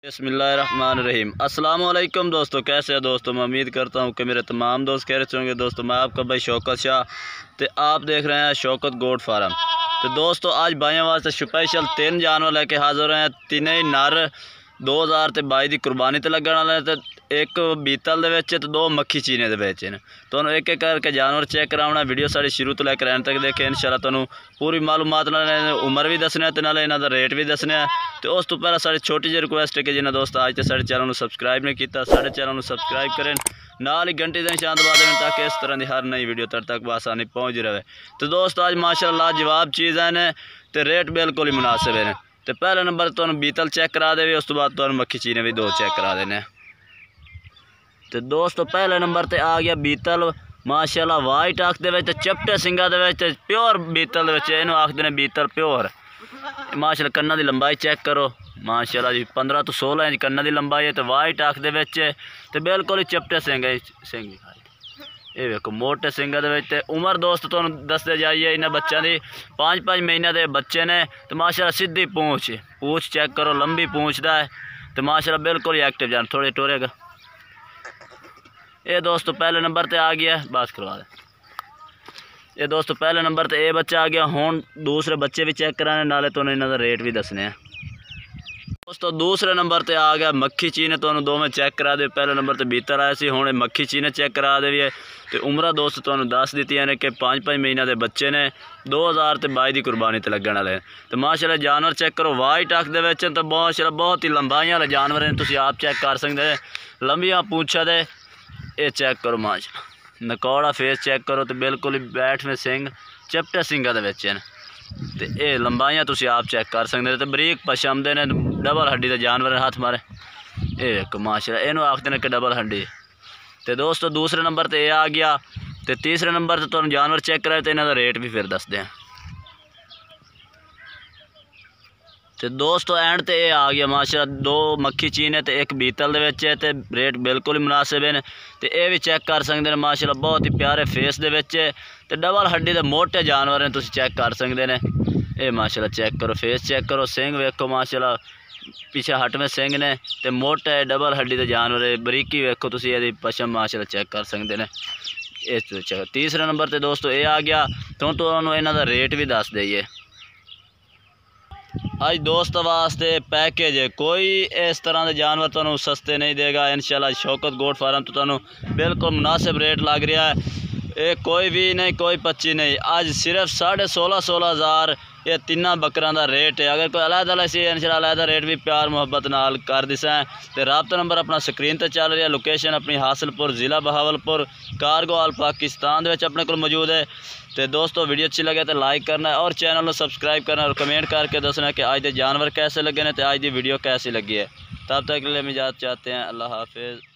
बिस्मिल्लाहिर्रहमानिर्रहीम। अस्सलाम वालेकुम दोस्तों, कैसे हैं दोस्तों। मैं उम्मीद करता हूं कि मेरे तमाम दोस्त कह रहे होंगे। दोस्तों मैं आपका भाई शौकत शाह, तो आप देख रहे हैं शौकत गोट फार्म। तो दोस्तों आज भाइयों वास्ते स्पेशल 3 जानवर लेके हाजिर हैं। तीनों नर 2022 की कुर्बानी ते लगन वाले, तो एक बीतल दे विच ते 2 मक्खी चीने दे विच ने। तुहानूं एक एक करके जानवर चेक कराउणा। वीडियो साडी शुरू तो लैके एंड तक देखें, इंशाल्लाह तुहानूं पूरी मालूमात नाल उम्र भी दसने ते नाल इन्हां दा रेट भी दसने। तो उस तो पहले साडी छोटी जी रिक्वेस्ट है कि जिन्हें दोस्त आज तक साडे चैनल नूं सबसक्राइब नहीं किया, साडे चैनल नूं सबसक्राइब करें, नाल ही घंटी का निशान दबा दें ताकि इस तरह की हर नई वीडियो तक आसानी पहुँच रहे। तो दोस्तों आज माशाअल्लाह जवाब चीज़ है तो रेट बिल्कुल ही मुनासिब है। तो पहले नंबर तो बीतल चेक करा दे, उस तो बाद तो मक्खी चीने भी 2 चेक करा देने। तो दोस्तों पहले नंबर ते आ गया बीतल माशाअल्लाह वाइट अख दे विच चपटे सिंगा दे विच प्योर बीतल दे विच इहनूं आखदे ने बीतल प्योर। माशाअल्लाह कन्ना दी लंबाई चेक करो माशाअल्लाह जी 15 तो 16 इंच कन्ना दी लंबाई है। तो वाइट अख दे विच ते बिल्कुल ही चपटे सिंग ये वेखो मोटे सिंगा दे विच। उम्र दोस्त तुहानूं दसदे जाइए इन्हां बच्चों की 5-5 महीने के बच्चे ने। तो माशाअल्लाह सीधी पूँछ चेक करो, लंबी पूँछ दा है। तो माशाअल्लाह बिल्कुल ही एक्टिव जान थोड़े टोरेगा। ये दोस्तों पहले नंबर ते आ गया, बस करवा दे। ये दोस्तों पहले नंबर ते ये बच्चा आ गया। हुण दूसरे बच्चे भी चेक कराने, नाले तो इन्हां दा रेट भी दसने हैं। दोस्तों दूसरे नंबर ते आ गया मक्खी चीने, तुहानूं दोवें चेक करा दे। पहले नंबर ते बीतर आया सी, हुण मक्खी चीने चेक करा दे भी है। तो उम्र दोस्त तुहानूं दस दित्तियां ने कि 5-5 महीने के बच्चे ने 2022 की कुर्बानी ते लगन वाले। तो माशाअल्लाह जानवर चेक करो वाइट अख दे विच। तो माशाअल्लाह बहुत ही लंबाइयां वाले जानवर हैं, तुसीं आप चेक कर सकदे। लंबियां पूंछां दे ये चेक करो माशाअल्लाह। नकौड़ा फेस चेक करो, तो बिल्कुल ही बैठ में सिंग चपटे सिंगा दे विच हैं। तो ये लंबाइयां तुसीं आप चेक कर सकते। तो बरीक पछमदे ने, डबल हड्डी के जानवर हाथ मारे। ये एक माशाअल्लाह इन्हूं आखदे ने कि डबल हड्डी। तो दोस्तों दूसरे नंबर ते आ गया। तो तीसरे नंबर ते तुहानूं जानवर चेक कराए, तो इन्हां दा रेट भी फिर दसदे हैं। तो दोस्तों एंड ते ये आ गया माशाअल्लाह 2 मक्खी चीने ते 1 बीतल दे विच है। तो रेट बिल्कुल ही मुनासिब है। तो ये भी चेक कर सकते हैं माशाअल्लाह बहुत ही प्यारे फेस दे विच। तो डबल हड्डी के मोटे जानवर हैं, तुसीं चेक कर सकते हैं। ये माशाअल्लाह चेक करो फेस चेक करो, सिंग वेखो माशाअल्लाह पीछे हट में सिंग ने। तो मोटे डबल हड्डी के जानवर है, बरीकी वेखो तुसीं इहदी पछम माशाअल्लाह चेक कर सकते हैं। ये तीसरे नंबर ते दोस्तों ये आ गया। तो तुहानूं इन्हां दा रेट भी दस दईए। आज दोस्त वास्ते पैकेज है, कोई इस तरह के जानवर तुहानूं सस्ते नहीं देगा इंशाल्लाह। शौकत गोट फार्म तो तुहानूं बिल्कुल मुनासिब रेट लग रहा है। ये कोई भी नहीं, कोई 25 नहीं, आज सिर्फ 16.5 हज़ार ये 3 बकरां का रेट है। अगर कोई अलग सी इंशाल्लाह अलग रेट भी प्यार मुहब्बत नाल कर दिसा है। तो राब्ता नंबर अपना स्क्रीन पर चल रहा है। लोकेशन अपनी हासिलपुर, ज़िला बहावलपुर, कारगो आल पाकिस्तान दे अपने को मौजूद है। तो दोस्तों वीडियो अच्छी लगे तो लाइक करना है और चैनल को सब्सक्राइब करना और कमेंट करके दसना कि आज के जानवर कैसे लगे ने, तो आज की वीडियो कैसी लगी है। तब तक के लिए हम इजाज़त चाहते हैं। अल्लाह हाफिज़।